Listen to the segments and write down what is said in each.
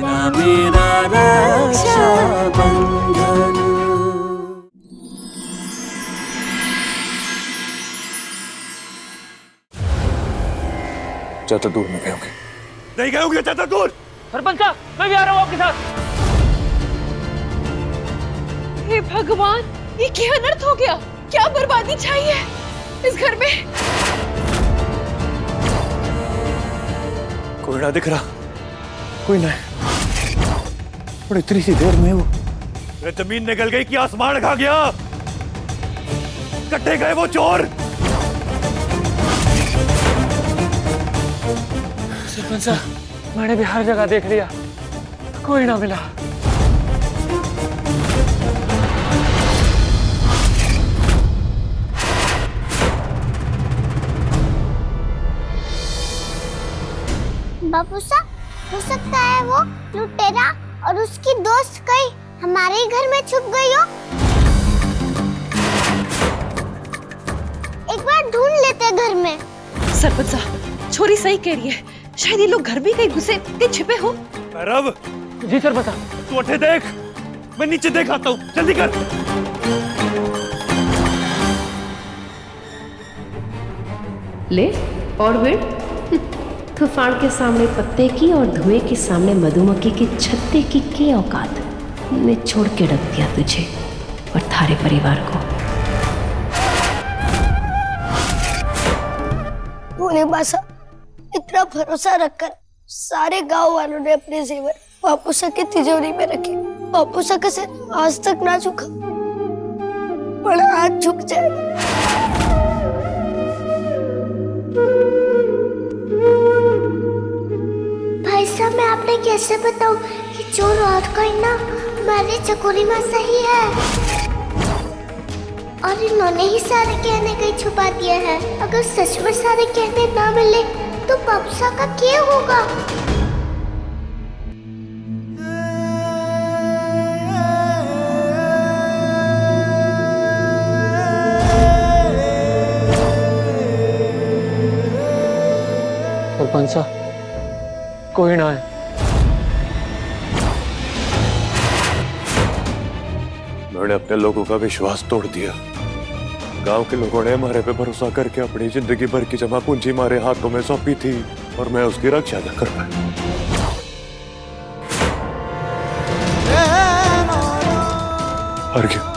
मेरा रक्षाबंधन। ज्यादा दूर में गए होंगे। नहीं गए होंगे ज्यादा दूर। सरपंच साहब, मैं भी आ रहा हूँ आपके साथ। हे भगवान, ये क्या अनर्थ हो गया? क्या बर्बादी छाई है इस घर में? कोई ना दिख रहा, कोई ना। और इतनी सी देर में वो जमीन निकल गई कि आसमान खा गया। कट्टे गए वो चोर। सरपंच साहब, मैंने भी हर जगह देख लिया, कोई ना मिला। बाबू साहब, हो सकता है वो लुटेरा और उसकी दोस्त कहीं हमारे ही घर में छुप गई हो। एक बार ढूंढ लेते घर में। सरपंच साहब, छोरी सही कह रही है, शायद ये लोग घर भी कहीं घुसे के छिपे हो। भैरव। जी सरपंच साहब। तू उठे देख, मैं नीचे देख आता हूँ, जल्दी कर। ले और वेट। तूफान के सामने पत्ते की और धुएं के सामने मधुमक्खी की छत्ते की के औकात ने छोड़ के रख दिया तुझे और थारे परिवार को। भोले बासा, इतना भरोसा रखकर सारे गांव वालों ने अपने जेवर बापूसा की तिजोरी में रखे। बापूसा का सिर आज तक ना झुका, पर आज झुक जाएगा। भाई साहब, मैं आपने कैसे बताऊं कि चोर और कोई ना हमारी चकोरी माँ सही है, और इन्होंने ही सारे कहने कहीं छुपा दिए हैं। अगर सच में सारे कहने ना मिले तो बापूसा का क्या होगा? सरपंच साहब, कोई ना है। उन्होंने अपने लोगों का विश्वास तोड़ दिया। गांव के लोगों ने हमारे पे भरोसा करके अपनी जिंदगी भर की जमा पूंजी हमारे हाथों में सौंपी थी, और मैं उसकी रक्षा न कर पाया। हार गया।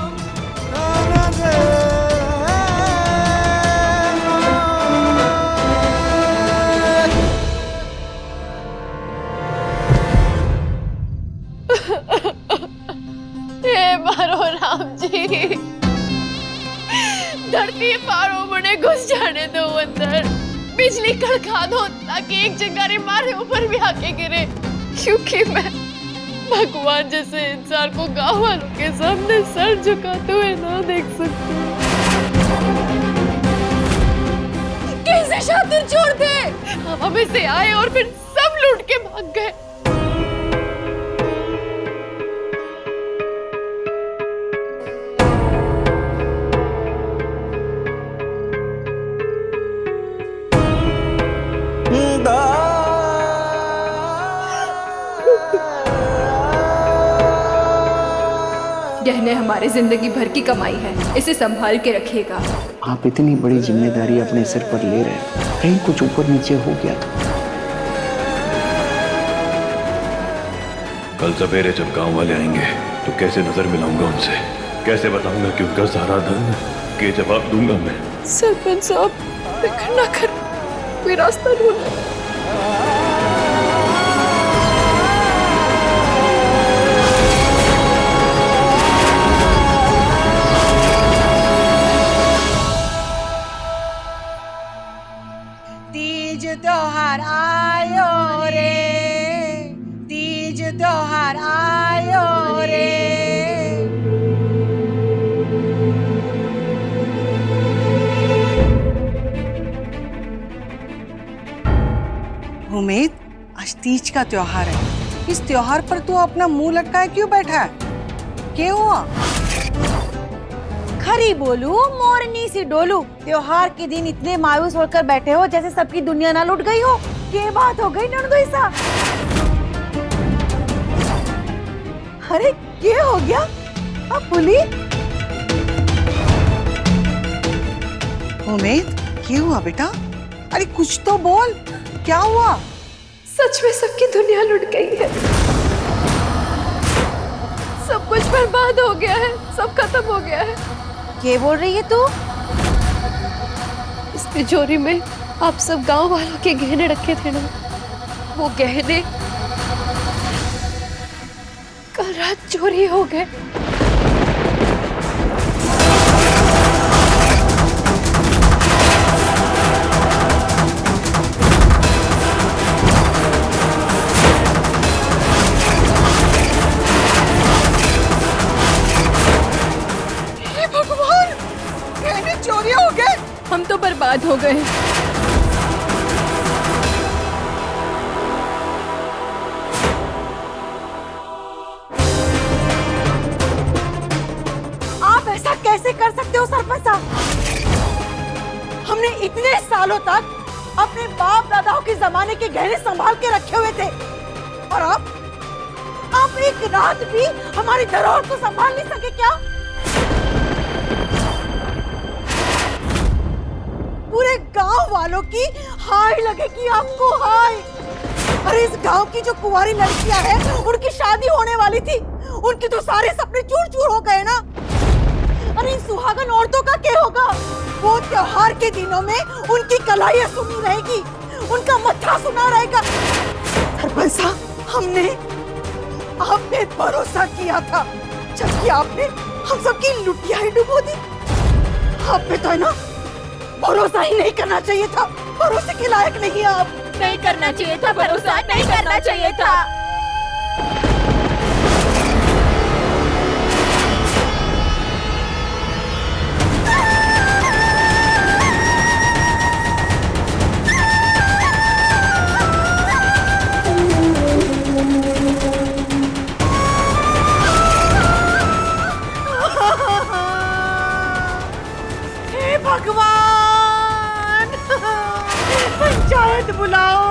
धरती पारों बने घुस जाने दो अंदर, बिजली कड़का दो ताकि एक चिंगारी मारे ऊपर भी आके गिरे, क्योंकि मैं भगवान जैसे इंसान को गांव वालों के सामने सर झुकाते हुए ना देख सकती। कैसे शातिर चोर थे, हमें से आए और फिर सब लूट के भाग गए। गहने हमारे जिंदगी भर की कमाई है, इसे संभाल के रखिएगा। आप इतनी बड़ी जिम्मेदारी अपने सिर पर ले रहे हैं, कहीं कुछ ऊपर नीचे हो गया तो? कल सवेरे जब गांव वाले आएंगे तो कैसे नजर मिलाऊंगा उनसे, कैसे बताऊंगा कि उनका सारा धन के जवाब दूंगा मैं। सरपंच साहब, फिक्र ना कर, कोई रास्ता ढूंढो। तीज त्योहार आयो रे, तीज त्योहार आयो रे। उम्मीद, आज तीज का त्योहार है। इस त्योहार पर तू अपना मुंह लटकाए क्यों बैठा है? क्या हुआ? खरी बोलू मोरनी सी डोलू, त्योहार के दिन इतने मायूस होकर बैठे हो जैसे सबकी दुनिया ना लुट गई हो। क्या बात हो गई नंदोई साहब? अरे क्या हो गया? अब बोली उम्मीद, क्या हुआ बेटा? अरे कुछ तो बोल, क्या हुआ? सच में सबकी दुनिया लुट गई है, सब कुछ बर्बाद हो गया है, सब खत्म हो गया है। क्या बोल रही है तू? इस तिजोरी में आप सब गांव वालों के गहने रखे थे ना, वो गहने कल रात चोरी हो गए। हे भगवान, गहने चोरी हो गए। हम तो बर्बाद हो गए। आप ऐसा कैसे कर सकते हो सरपंच साहब? हमने इतने सालों तक अपने बाप दादाओं के जमाने के गहने संभाल के रखे हुए थे, और आप एक रात भी हमारी धरोहर को संभाल नहीं सके क्या? पूरे गांव वालों की हाय लगेगी आपको, हाय। अरे इस गांव की जो कुंवारी लड़कियां हैं, उनकी शादी होने वाली थी, उनके तो सारे सपने चूर चूर हो गए ना। अरे इन सुहागन औरतों का क्या होगा? वो त्योहार के दिनों में उनकी कलाइयां सुनी रहेगी, उनका मत्था सुना रहेगा। सरपंच साहब, हमने आप पे भरोसा किया था, जबकि आपने हम सबकी लुटिया ही डुबो दी। आप पे तो है ना भरोसा ही नहीं करना चाहिए था, भरोसे के लायक नहीं आप। नहीं करना चाहिए था भरोसा, नहीं करना चाहिए था। हे भगवान, पंचायत बुलाओ।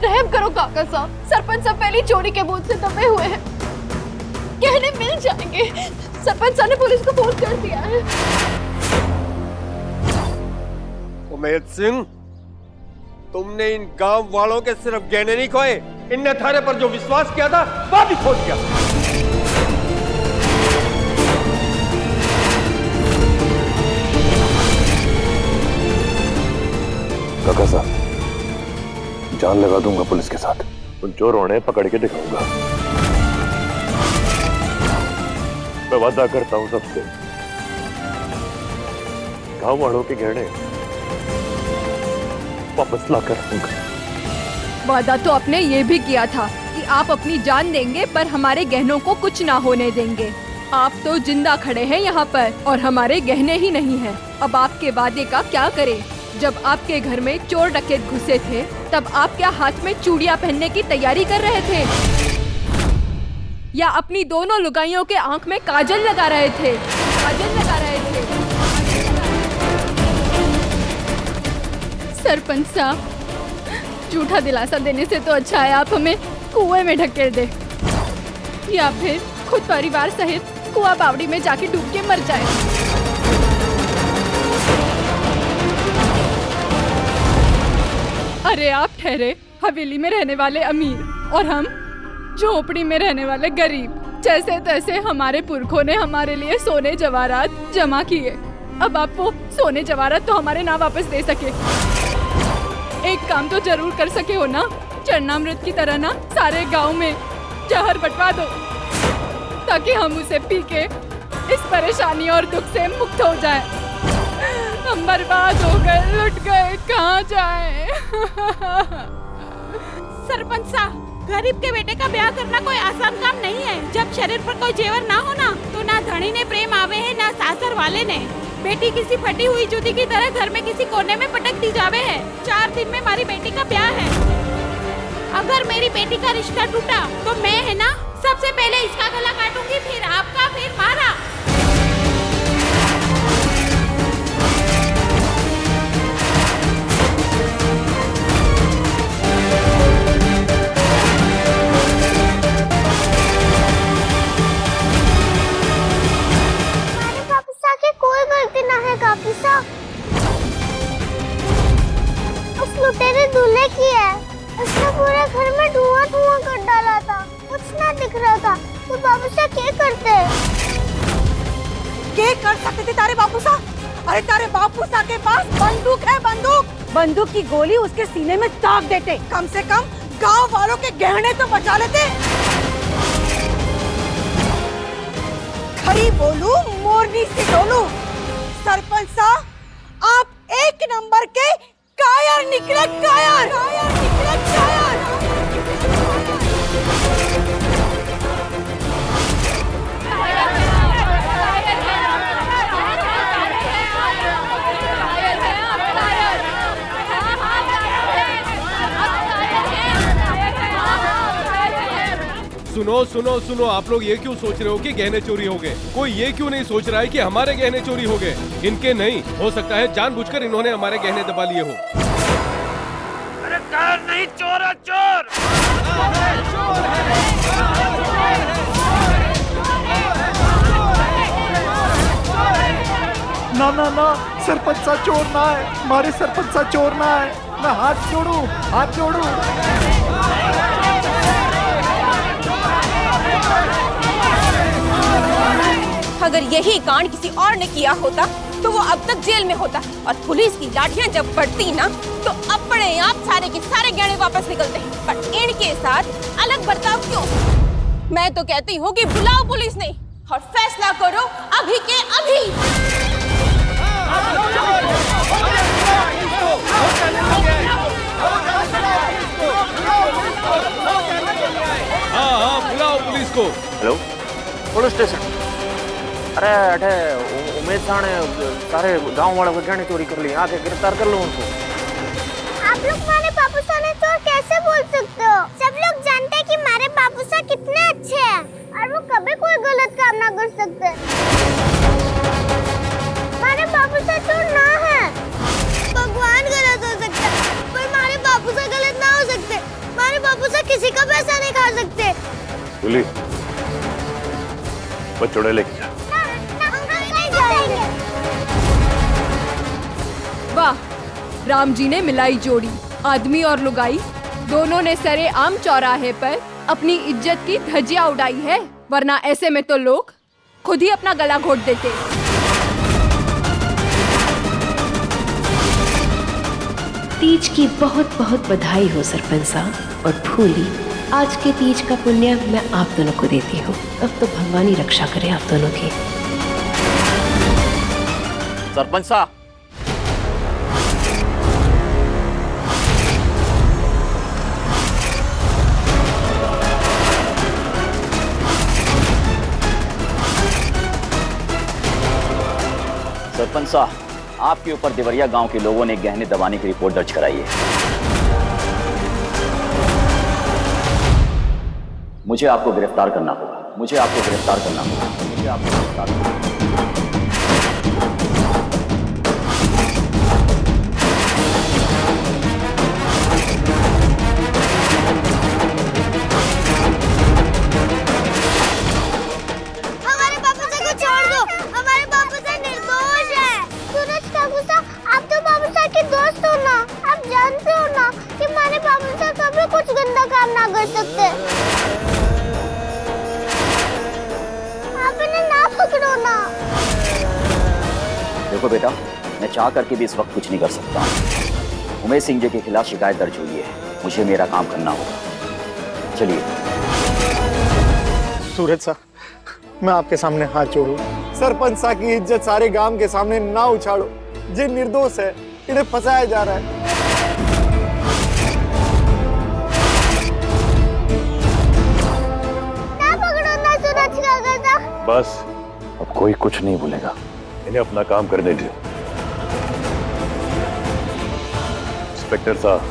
रहम करो काका साहब, सरपंच साहब पहली चोरी के बोझ से दबे हुए हैं, कहने मिल जाएंगे। सरपंच साहब ने पुलिस को फोन कर दिया है। उमेद सिंह, तुमने इन गांव वालों के सिर्फ गहने नहीं खोए, इनने थाने पर जो विश्वास किया था वह भी खो दिया। काका साहब, जान लगा दूंगा पुलिस के साथ, उन चोरों ने पकड़ के दिखाऊंगा। मैं वादा करता हूं सबसे, गांव वालों के गहने वापस लाकर रखूंगा। वादा तो आपने ये भी किया था कि आप अपनी जान देंगे पर हमारे गहनों को कुछ ना होने देंगे। आप तो जिंदा खड़े हैं यहाँ पर और हमारे गहने ही नहीं हैं। अब आपके वादे का क्या करें? जब आपके घर में चोर डकैत घुसे थे तब आप क्या हाथ में चूड़ियां पहनने की तैयारी कर रहे थे, या अपनी दोनों लुगाइयों के आंख में काजल लगा रहे थे? सरपंच साहब, झूठा दिलासा देने से तो अच्छा है आप हमें कुएं में ढकेल दे, या फिर खुद परिवार सहित कुआं बावड़ी में जाके डूब के मर जाए। अरे आप ठहरे हवेली में रहने वाले अमीर और हम झोपड़ी में रहने वाले गरीब। जैसे तैसे हमारे पुरखों ने हमारे लिए सोने जवाहरात जमा किए, अब आप वो सोने जवाहरात तो हमारे ना वापस दे सके। एक काम तो जरूर कर सके हो ना, चरणामृत की तरह ना सारे गांव में जहर बंटवा दो ताकि हम उसे पी के इस परेशानी और दुख से मुक्त हो जाए। हम बर्बाद हो गए, लुट गए, कहाँ जाएं? सरपंच साहब, गरीब के बेटे का ब्याह करना कोई आसान काम नहीं है। जब शरीर पर कोई जेवर ना हो ना, तो ना धनी ने प्रेम आवे है, ना सासर वाले ने। बेटी किसी फटी हुई जूती की तरह घर में किसी कोने में पटक दी जावे है। 4 दिन में हमारी बेटी का ब्याह है। अगर मेरी बेटी का रिश्ता टूटा तो मैं है ना, सबसे पहले इसका गला काटूंगी, फिर आपका, फिर मारा। कोई गलती ना है काकी साहब, उस लुटेरे दूल्हे की है। उसने पूरे घर में धुआं कर डाला था, कुछ ना दिख रहा था। तो बाबू साहब क्या करते? क्या कर सकते थे तारे बापू साहब? अरे तारे बापू साहब के पास बंदूक है, बंदूक की गोली उसके सीने में दाग देते। कम से कम गांव वालों के गहने तो बचा लेते। खरी बोलू मोरनी से डोलू। सरपंच साहब, आप 1 नंबर के कायर निकले, कायर निकले, कायर। सुनो सुनो सुनो, आप लोग ये क्यों सोच रहे हो कि गहने चोरी हो गए? कोई ये क्यों नहीं सोच रहा है कि हमारे गहने चोरी हो गए? इनके नहीं हो सकता है, जानबूझकर इन्होंने हमारे गहने दबा लिए हो। अरे कार नहीं, चोर है, चोर। ना ना ना, सरपंच सा चोर ना है, हमारे सरपंच सा चोर ना है। मैं हाथ जोड़ू, हाथ जोड़ू। अगर यही कांड किसी और ने किया होता तो वो अब तक जेल में होता। और पुलिस की लाठियां जब पड़ती ना, तो अपने आप सारे के सारे गहने वापस निकलते। पर इनके साथ अलग बर्ताव क्यों? मैं तो कहती हूँ कि बुलाओ पुलिस ने और फैसला करो अभी के अभी। हाँ, बुलाओ पुलिस को। Hello, police station. अरे अठे उमेश साने सारे गांव वालों के गहने चोरी कर लिए, आके गिरफ्तार कर लो उनको। आप लोग हमारे बाबू साहब ने चोर कैसे बोल सकते हो? सब लोग जानते हैं कि हमारे बाबू साहब कितने अच्छे हैं और वो कभी कोई गलत काम ना कर सकते। हमारे बाबू साहब चोर ना है। भगवान गलत हो सकता है, पर हमारे बाबू साहब गलत ना हो सकते। हमारे बाबू साहब किसी का पैसा नहीं खा सकते। पुलिस बच्चों लेके जा। वाह, राम जी ने मिलाई जोड़ी। आदमी और लुगाई दोनों ने सरे आम चौराहे पर अपनी इज्जत की धज्जियां उड़ाई है, वरना ऐसे में तो लोग खुद ही अपना गला घोट देते। तीज की बहुत बहुत बधाई हो सरपंच साहब। और फूली, आज के तीज का पुण्य मैं आप दोनों को देती हूँ। अब तो भगवान ही रक्षा करे आप दोनों की। सरपंच साहब, सरपंच साहब, आपके ऊपर देवरिया गांव के लोगों ने गहने दबाने की रिपोर्ट दर्ज कराई है। मुझे आपको गिरफ्तार करना होगा, मुझे आपको गिरफ्तार करना होगा, मुझे आपको गिरफ्तार करना होगा। हमारे बाबू साहब को छोड़ दो, हमारे बाबू साहब निर्दोष है। सूरज काकू साहब, आप तो बाबू साहब के दोस्त हो ना, आप जानते हो ना कि हमारे बाबू साहब कभी कुछ गंदा काम ना कर सकते। आप इन्हें ना पकड़ो ना। देखो बेटा, मैं चाह करके भी इस वक्त कुछ नहीं कर सकता। उमेश सिंह जी के खिलाफ शिकायत दर्ज हुई है, मुझे मेरा काम करना होगा। चलिए। सूरज साहब, मैं आपके सामने हाथ जोड़ू। सरपंच सा की इज्जत सारे गांव के सामने ना उछाड़ो। जे निर्दोष है इन्हें फंसाया जा रहा है। ना पकड़ो ना सुरक्षा करता। बस अब कोई कुछ नहीं बोलेगा, इन्हें अपना काम करने दो। इंस्पेक्टर साहब,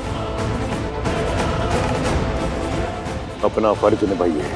अपना फर्ज निभाइए।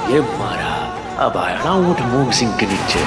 ये मारा, अब आया ना ऊँट मूंग सिंह के नीचे।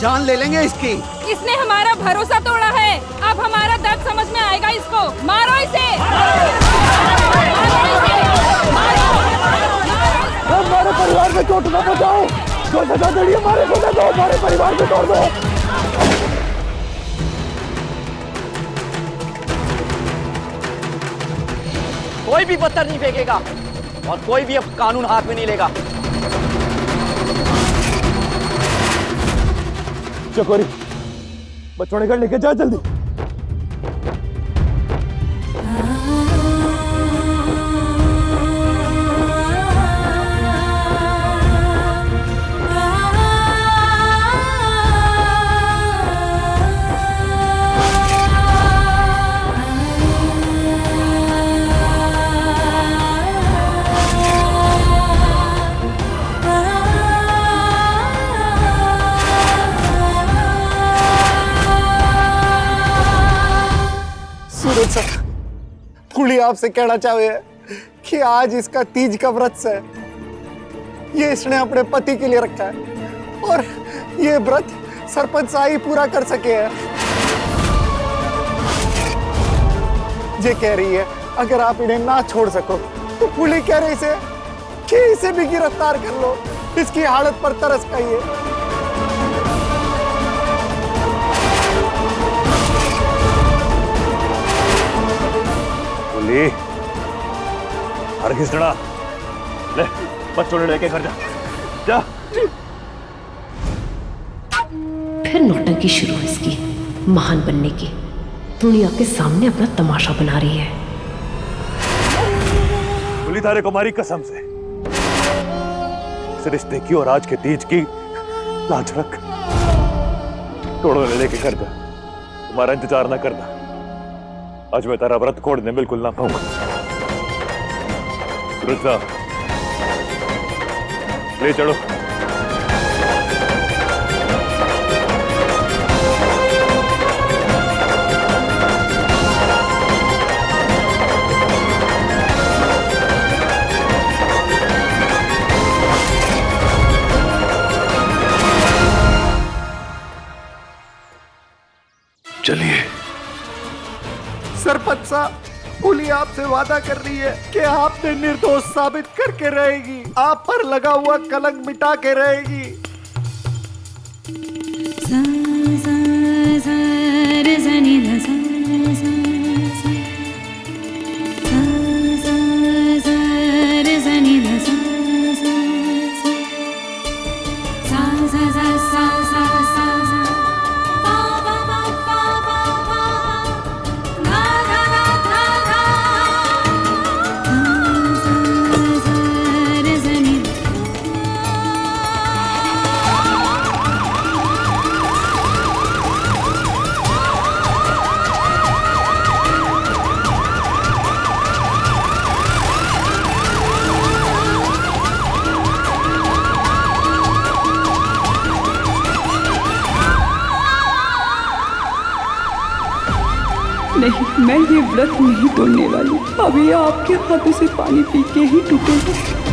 जान ले लेंगे इसकी। इसने हमारा भरोसा तोड़ा है, अब हमारा दर्द समझ में आएगा इसको। मारो इसे। हमारे परिवार में चोट न पहुंचाओ, जो सजा देनी हमारे को दे दो, हमारे परिवार में तोड़ दो। कोई भी पत्थर नहीं फेंकेगा और कोई भी अब कानून हाथ में नहीं लेगा। चकोरी, बच्चों ने घर लेके जा जल्दी। पुली आपसे कहना चाहे कि आज इसका तीज का व्रत है। ये इसने अपने पति के लिए रखा है और ये व्रत सरपंच साहब ही पूरा कर सके हैं। ये कह रही है अगर आप इन्हें ना छोड़ सको तो पुलिस कह रही है कि इसे भी गिरफ्तार कर लो, इसकी हालत पर तरस खाइए। पुलिस हर घिसड़ा ले, बच्चों ने लेके घर जा जा। फिर नौटंकी शुरू इसकी, महान बनने की। दुनिया के सामने अपना तमाशा बना रही है। बोली थारे कुमारी कसम से इस रिश्ते की और आज के तीज की लाज रख। तोड़ो ले लेके कर दे, तुम्हारा इंतजार ना करना। आज मैं तेरा व्रत खोड़ने बिल्कुल ना पाऊंगा। सूरज ले चलो। चलिए। सरपंच साहब, पुली आपसे वादा कर रही है कि आपने निर्दोष साबित करके रहेगी, आप पर लगा हुआ कलंक मिटा के रहेगी। नहीं, मैं ये व्रत नहीं तोड़ने वाली। अभी आपके हाथों से पानी पी के ही टूटेगा।